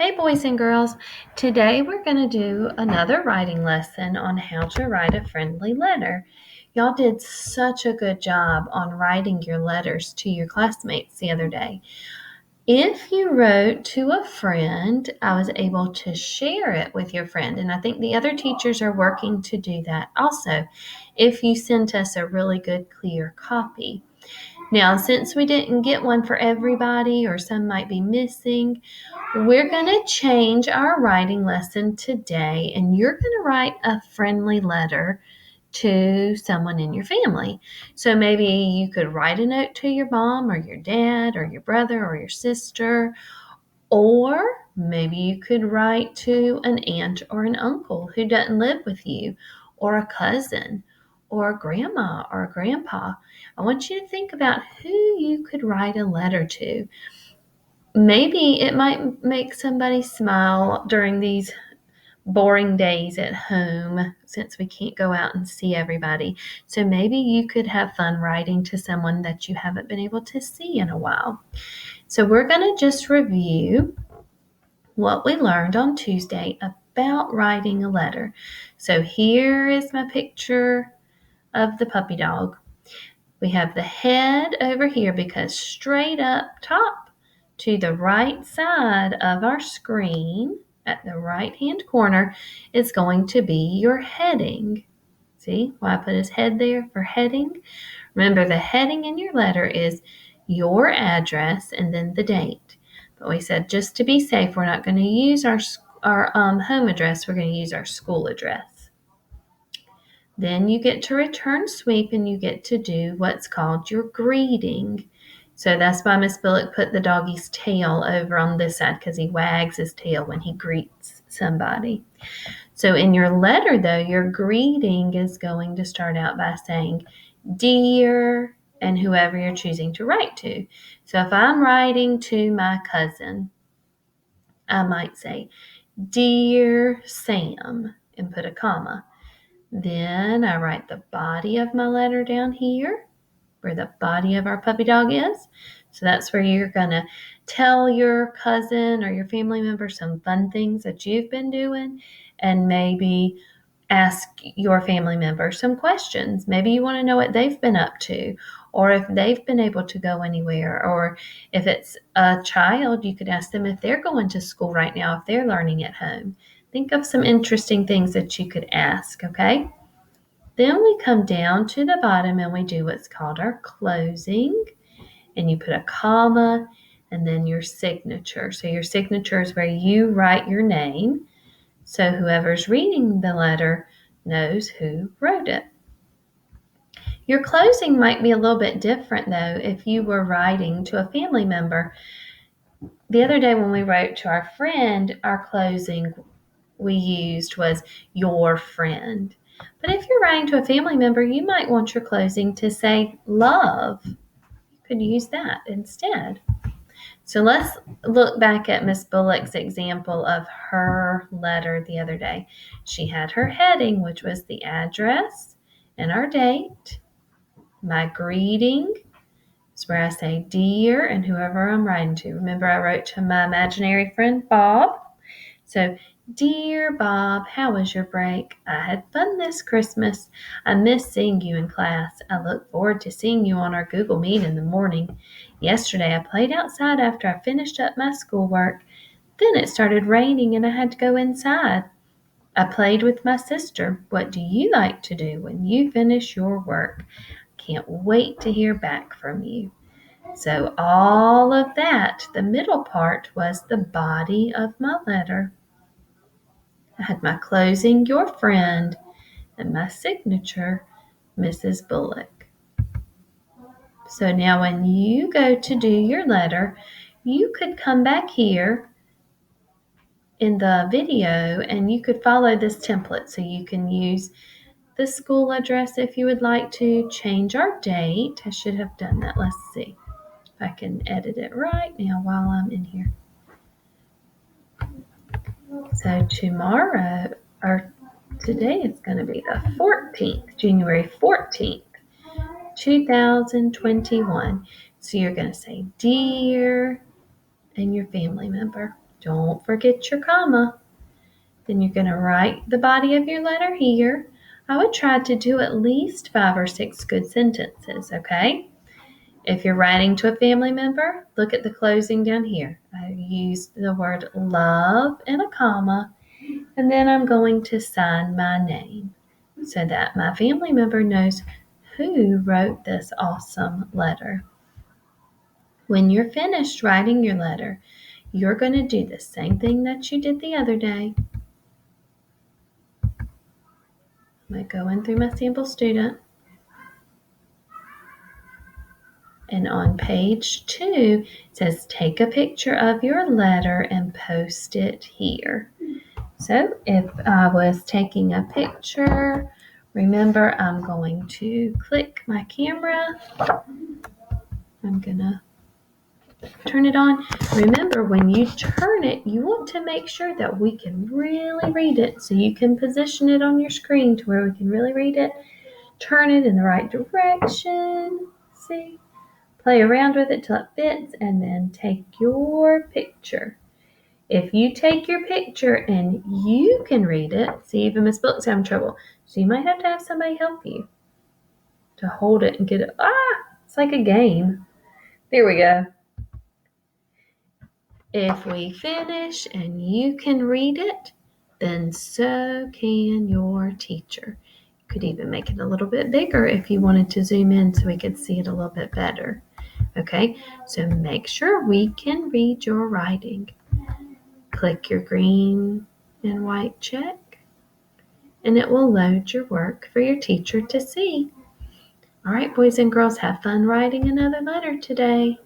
Hey boys and girls, today we're going to do another writing lesson on how to write a friendly letter. Y'all did such a good job on writing your letters to your classmates the other day. If you wrote to a friend, I was able to share it with your friend, and I think the other teachers are working to do that also. If you sent us a really good, clear copy. Now, since we didn't get one for everybody or some might be missing, we're going to change our writing lesson today, and you're going to write a friendly letter to someone in your family. So maybe you could write a note to your mom or your dad or your brother or your sister, or maybe you could write to an aunt or an uncle who doesn't live with you, or a cousin, or a grandma or a grandpa. I want you to think about who you could write a letter to. Maybe it might make somebody smile during these boring days at home since we can't go out and see everybody. So maybe you could have fun writing to someone that you haven't been able to see in a while. So we're going to just review what we learned on Tuesday about writing a letter. So here is my picture of the puppy dog. We have the head over here because straight up top to the right side of our screen at the right hand corner is going to be your heading. See why I put his head there for heading? Remember, the heading in your letter is your address and then the date. But we said just to be safe, we're not going to use our home address. We're going to use our school address. Then you get to return sweep and you get to do what's called your greeting. So that's why Miss Bullock put the doggy's tail over on this side, because he wags his tail when he greets somebody. So in your letter, though, your greeting is going to start out by saying, "Dear," and whoever you're choosing to write to. So if I'm writing to my cousin, I might say, "Dear Sam," and put a comma. Then I write the body of my letter down here, where the body of our puppy dog is. So that's where you're going to tell your cousin or your family member some fun things that you've been doing, and maybe ask your family member some questions. Maybe you want to know what they've been up to, or if they've been able to go anywhere, or if it's a child, you could ask them if they're going to school right now, if they're learning at home. Think of some interesting things that you could ask, okay? Then we come down to the bottom and we do what's called our closing. And you put a comma and then your signature. So your signature is where you write your name. So whoever's reading the letter knows who wrote it. Your closing might be a little bit different, though, if you were writing to a family member. The other day when we wrote to our friend, our closing we used was "your friend." But if you're writing to a family member, you might want your closing to say "love." You could use that instead. So let's look back at Miss Bullock's example of her letter the other day. She had her heading, which was the address and our date. My greeting is where I say "dear" and whoever I'm writing to. Remember, I wrote to my imaginary friend Bob. So, "Dear Bob, how was your break? I had fun this Christmas. I missed seeing you in class. I look forward to seeing you on our Google Meet in the morning. Yesterday I played outside after I finished up my schoolwork. Then it started raining and I had to go inside. I played with my sister. What do you like to do when you finish your work? Can't wait to hear back from you." So all of that, the middle part was the body of my letter. I had my closing, "your friend," and my signature, Mrs. Bullock. So now when you go to do your letter, you could come back here in the video and you could follow this template. So you can use the school address if you would like to, change our date. I should have done that. Let's see if I can edit it right now while I'm in here. So tomorrow, or today, is going to be the 14th, January 14th, 2021. So you're going to say "dear" and your family member. Don't forget your comma. Then you're going to write the body of your letter here. I would try to do at least 5 or 6 good sentences, okay? If you're writing to a family member, look at the closing down here. I used the word love and a comma, and then I'm going to sign my name so that my family member knows who wrote this awesome letter. When you're finished writing your letter, you're going to do the same thing that you did the other day. I'm going to go in through my sample student. And on page 2, it says, take a picture of your letter and post it here. So if I was taking a picture, remember I'm going to click my camera. I'm going to turn it on. Remember, when you turn it, you want to make sure that we can really read it. So you can position it on your screen to where we can really read it. Turn it in the right direction. See? Play around with it till it fits, and then take your picture. If you take your picture and you can read it, see, even Miss Book's having trouble, so you might have to have somebody help you to hold it and get it. It's like a game. There we go. If we finish and you can read it, then so can your teacher. You could even make it a little bit bigger if you wanted to zoom in so we could see it a little bit better. Okay, so make sure we can read your writing. Click your green and white check, and it will load your work for your teacher to see. All right, boys and girls, have fun writing another letter today.